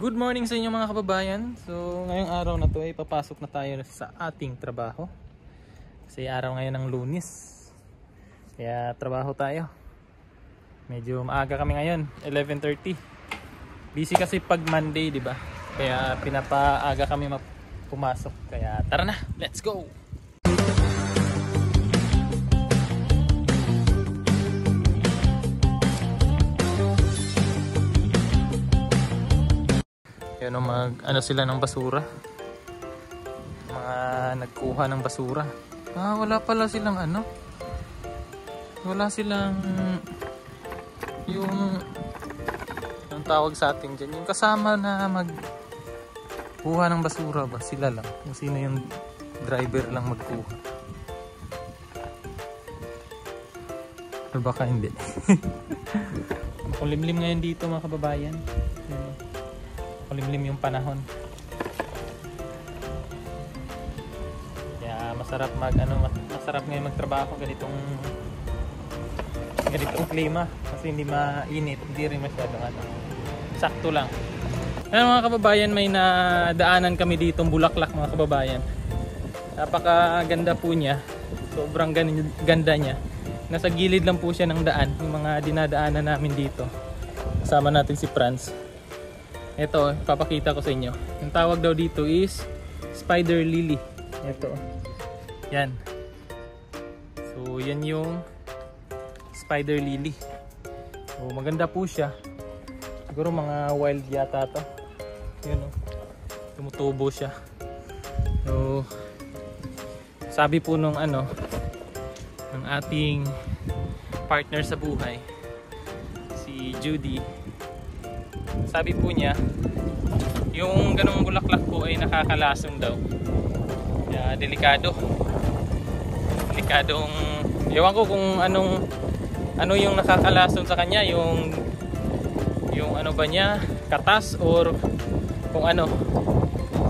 Good morning sa inyo mga kababayan. So ngayong araw na to ay papasok na tayo sa ating trabaho. Kasi araw ngayon ng Lunes. Kaya trabaho tayo. Medyo maaga kami ngayon, 11:30. Busy kasi pag Monday, 'di ba? Kaya pinapaaga kami pumasok. Kaya tara na, let's go. Yan o, sila ng basura. Mga nagkuha ng basura. Wala pala silang wala silang yung tawag sa atin dyan, yung kasama na magkuha ng basura ba, sila lang, kung sino yung driver lang magkuha o baka hindi. Makulimlim ngayon dito mga kababayan, makulimlim yung panahon, kaya masarap masarap ngayon magtrabaho ganitong klima, kasi hindi mainit, hindi rin masyadong sakto lang. Ayan mga kababayan, may nadaanan kami ditong bulaklak mga kababayan. Napakaganda po niya, sobrang ganda niya. Nasa gilid lang po siya ng daan, yung mga dinadaanan namin dito. Kasama natin si Franz. Ito, papakita ko sa inyo. Yung tawag daw dito is spider lily. Ito, yan. So yan yung spider lily. So maganda po siya. Siguro mga wild yata to. Yun o, tumutubo siya. So sabi po nung ng ating partner sa buhay, si Judy, sabi po niya yung ganong bulaklak po ay nakakalason daw. Kaya delikadong, ewan ko kung ano yung nakakalason sa kanya, yung ano ba niya, katas or kung ano,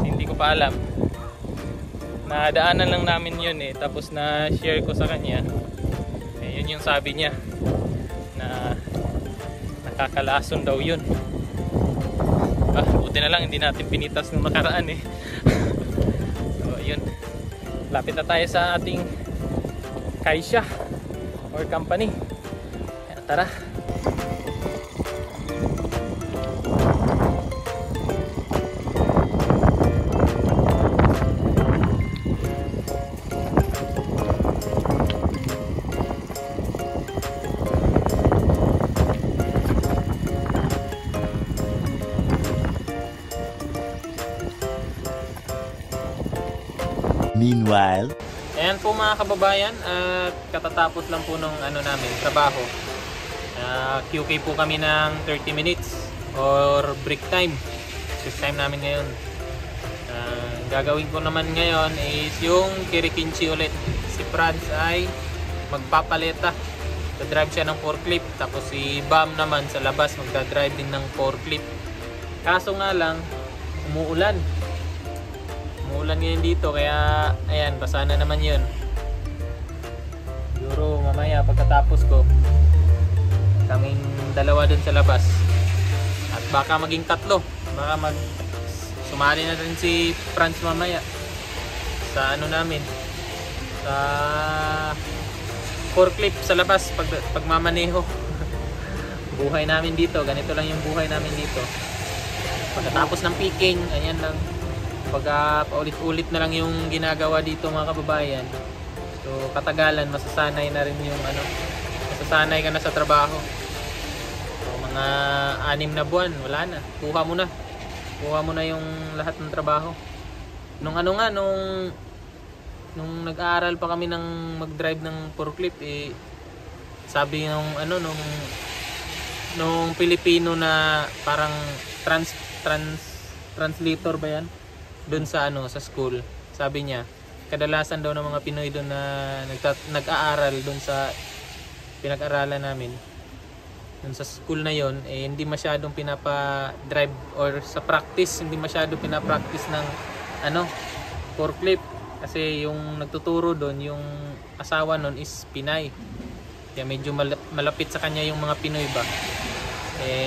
hindi ko pa alam. Nadaanan lang namin yun tapos na share ko sa kanya, yun yung sabi niya na nakakalason daw yun. Buti na lang hindi natin pinitas ng makaraan So yun, lapit na tayo sa ating kaisya or company. Tara. Meanwhile, ayan po mga kababayan, at katatapos lang po nung namin trabaho. QK po kami ng 30 minutes or break time. Shift time namin ngayon. Gagawin ko naman ngayon is yung kirikinchi ulit. Si Franz ay magpapaleta. Dadrive siya ng forklift. Tapos si Bam naman sa labas magdadrive din ng forklift. Kaso nga lang, umuulan. Umuulan ngayon dito, kaya ayan, basa na naman yun. Siguro mamaya pagkatapos ko, kaming dalawa dun sa labas. At baka maging tatlo. Baka sumali na rin si Franz mamaya sa namin, sa forklift sa labas pag mamaneho. Buhay namin dito, ganito lang yung buhay namin dito. Pagkatapos ng picking, ayan lang. Pagka paulit-ulit na lang yung ginagawa dito mga kababayan. So katagalan, masasanay na rin yung masasanay ka na sa trabaho. So mga 6 na buwan, wala na. Kuha mo na yung lahat ng trabaho. Nung nag-aaral pa kami ng mag-drive ng forklift, sabi nung Pilipino na parang translator ba yan? Doon sa sa school, sabi niya kadalasan daw ng mga Pinoy doon na nag-aaral doon sa pinag-aralan namin, doon sa school na yon, hindi masyadong pinapa-drive or sa practice, hindi masyadong pinapractice ng forklift, kasi yung nagtuturo doon, yung asawa noon is Pinay, kaya medyo malapit sa kanya yung mga Pinoy ba.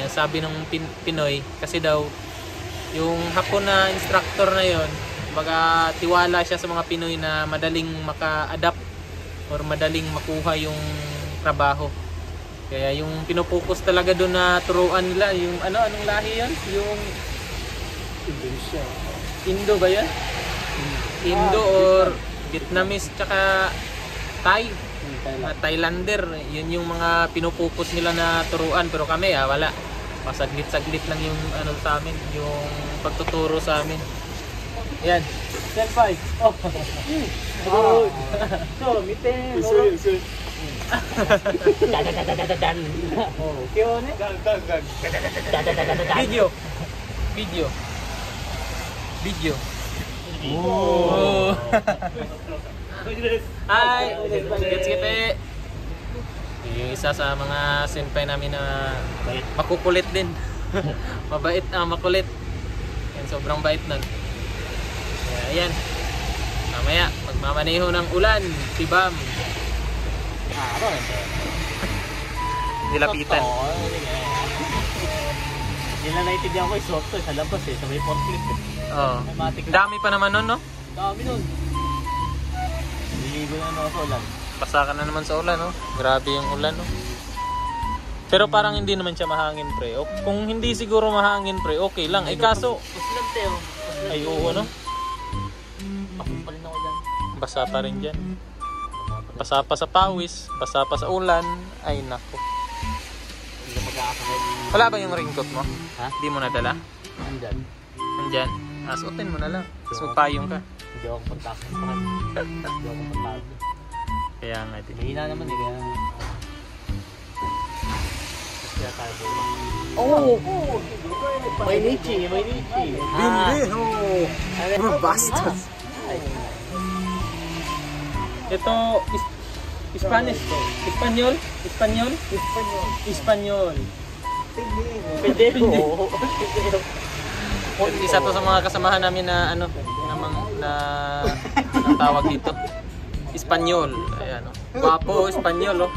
Sabi ng Pinoy kasi daw Yung Hapon na instructor na yon, baga tiwala siya sa mga Pinoy na madaling maka-adapt or madaling makuha yung trabaho. Kaya yung pinupokus talaga doon na turuan nila, yung anong lahi yan? Yung Indonesia. Indo ba yan? Indo or Vietnamese tsaka Thai. Thailander. Yun yung mga pinupokus nila na turuan. Pero kami wala. Pasaglit-saglit lang yung sa amin, yung pagtuturo sa amin. Yan. Senpai. Oh. So, miten. Video. Oh. Hi. Gets. Yung isa sa mga senpai namin na makukulit din. Mabait, makulit. Yan, sobrang bait nun. Ayan. Mamaya, magmamaneho ng ulan, si Bam. Nilapitan. Hindi na naintindihan ko yung soto sa labas sa may forklift Oo. Dami pa naman nun, no? Dami nun. Niligo na ako sa ulan. Pasa ka na naman sa ulan, no? Grabe yung ulan, no? Pero parang hindi naman siya mahangin, pre. O, kung hindi siguro mahangin, pre, okay lang. Eh, kaso... Puslan, Teo. Ay, oo, no? Ako pa rin ako dyan. Basa pa rin dyan. Basa pa sa pawis, basa pa sa ulan. Ay, nako. Hindi mag-aakakay. Wala ba yung raincoat mo? Ha? Di mo nadala? Andyan. Nandyan. Suotin mo na lang. Tapos magpayong ka. Hindi ako pagtakot sa kanya. Hindi ako pagtakot. Kaya nga din. Mahina naman eh. Kaya tayo po. Oh! May nichi. Bindeho! Bastos! Ito, Spanish. Espanyol. Pendejo. Isa to sa mga kasamahan namin na tawag dito. Espanyol. Ayan, oh. Guwapo, Espanyol, oh.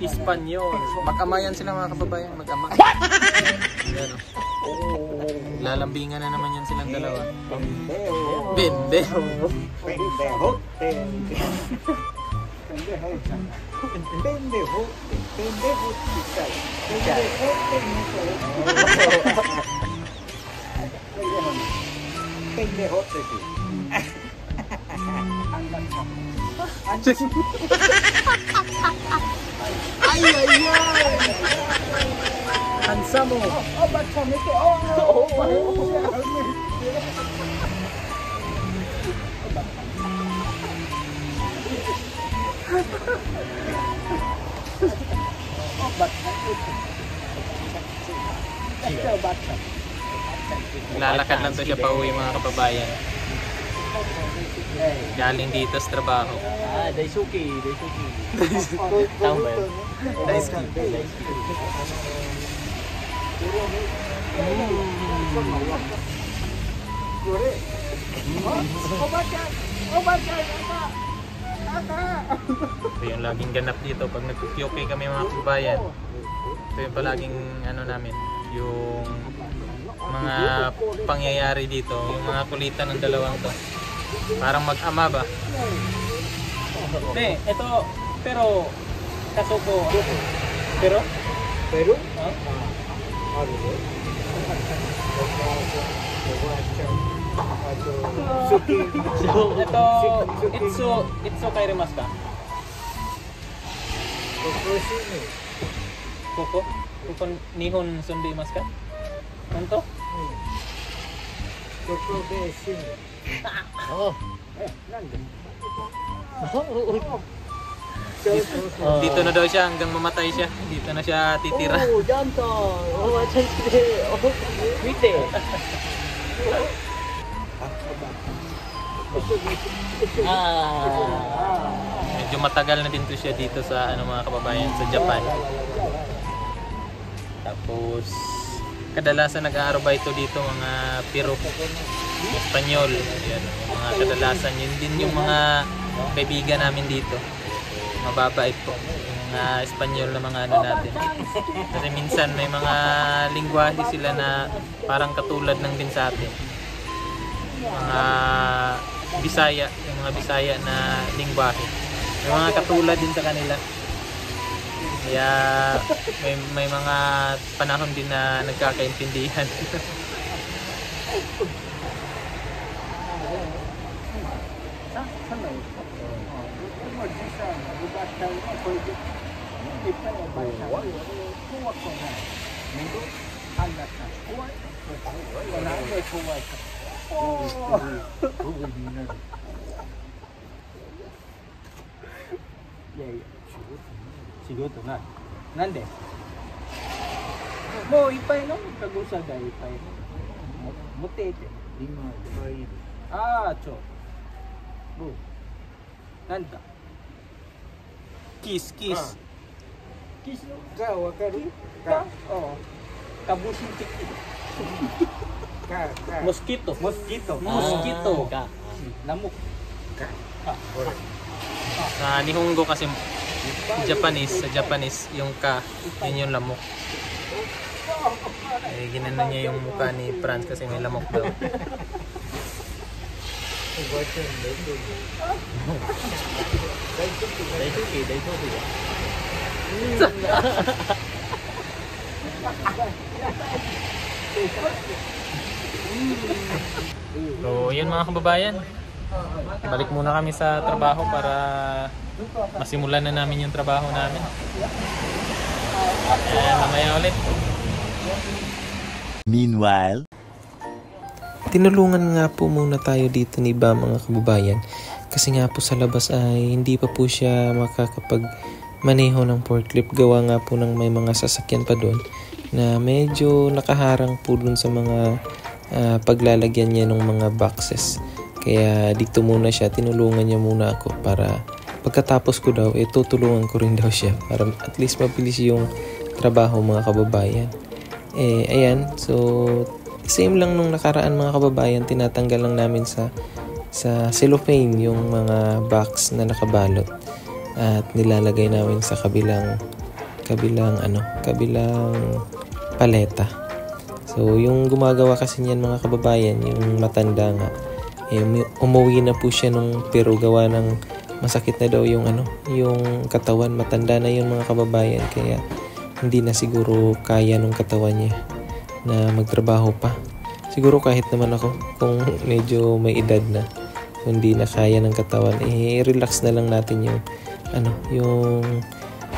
Espanyol. Mag-ama yan sila, mga kababayan. Mag-ama. Ayan, oh. Lalambingan na naman yan silang dalawa. Bendeho. Hansamo. Lalakad lang to siya pa uwi, mga kababayan. Galing dito sa trabaho. Daisuki. Tama ba yun? Daisuki. Ito yung laging ganap dito pag nag-kyoke kami, mga kababayan. Ito yung palaging namin, yung mga pangyayari dito, yung mga kulitan ng dalawang to. Parang mag-ama ba? Hindi, ito, pero kasuko. Pero? Huh? Ito, itso kairimasu ka? Koko? Koko nihon sundimasu ka? Kanto? Dito na daw siya hanggang mamatay siya. Dito na siya titira. Mite. Medyo matagal na din to siya dito sa mga kababayan sa Japan. Tapos kadalasan nag-aarobito dito mga Piro, Espanyol. Yan, mga kadalasan yun din yung mga kaibigan namin dito. Mababait po. Yung mga Espanyol na mga ano natin. Kasi minsan may mga lingwahe sila na parang katulad ng din sa atin. Mga Bisaya, yung mga Bisaya na lingwahe. May mga katulad din sa kanila. Kaya may mga panahon din na nagkakaintindihan. Sigoto na. Nande? Mo, ipay no? Kagusa da, ipay. Mutete. Ah, cho. Bo. Nanda? Kiss. Kiss no? Ka, wakaru? Ka? Oo. Kabusin tiki. Ka. Mosquito. Ka. Lamok. Ka. Sa Nihongo kasi sa Japanese yung ka, yun yung lamok. Eh, ginano niya yung mukha ni Franz kasi may lamok daw. So, yun mga kababayan. Balik muna kami sa trabaho para masimulan na namin yung trabaho namin. Mamaya ulit. Meanwhile, tinulungan nga po muna tayo dito ni Ba mga kababayan. Kasi nga po sa labas ay hindi pa po siya makakapag-maneho ng forklift. Gawa nga po ng may mga sasakyan pa doon na medyo nakaharang po doon sa mga paglalagyan niya ng mga boxes. Kaya dito muna siya, tinulungan niya muna ako para pagkatapos ko daw, tutulungan ko rin daw siya para at least mabilis yung trabaho mga kababayan. Ayan, so same lang nung nakaraan mga kababayan, tinatanggal lang namin sa cellophane yung mga box na nakabalot at nilalagay namin sa kabilang paleta. So yung gumagawa kasi niyan mga kababayan, yung matanda nga, umuwi na po siya pero gawa ng masakit na daw yung katawan, matanda na yun mga kababayan, kaya hindi na siguro kaya nung katawan niya na magtrabaho pa. Siguro kahit naman ako, kung medyo may edad na, kung hindi na kaya ng katawan, relax na lang natin yung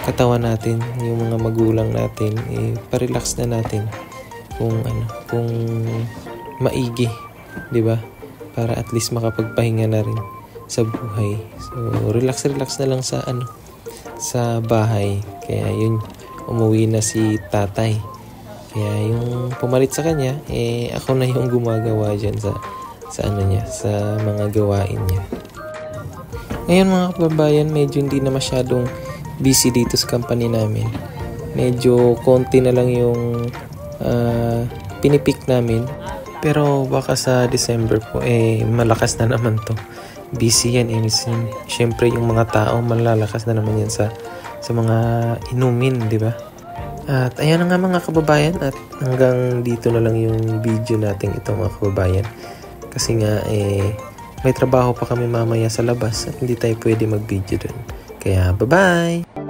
katawan natin, yung mga magulang natin, pa-relax na natin kung maigi, 'di ba? Para at least makapagpahinga na rin sa buhay. So relax na lang sa bahay. Kaya yun, umuwi na si tatay. Kaya yung pumalit sa kanya, ako na yung gumagawa dyan sa mga gawain niya. Ngayon mga kababayan, medyo hindi na masyadong busy dito sa company namin. Medyo konti na lang yung pinipik namin. Pero baka sa December po, malakas na naman to. Busy yan. Siyempre yung mga tao, malalakas na naman yan sa mga inumin, di ba? At ayan na nga mga kababayan, at hanggang dito na lang yung video natin ito mga kababayan. Kasi nga, may trabaho pa kami mamaya sa labas at hindi tayo pwede mag-video dun. Kaya, bye-bye!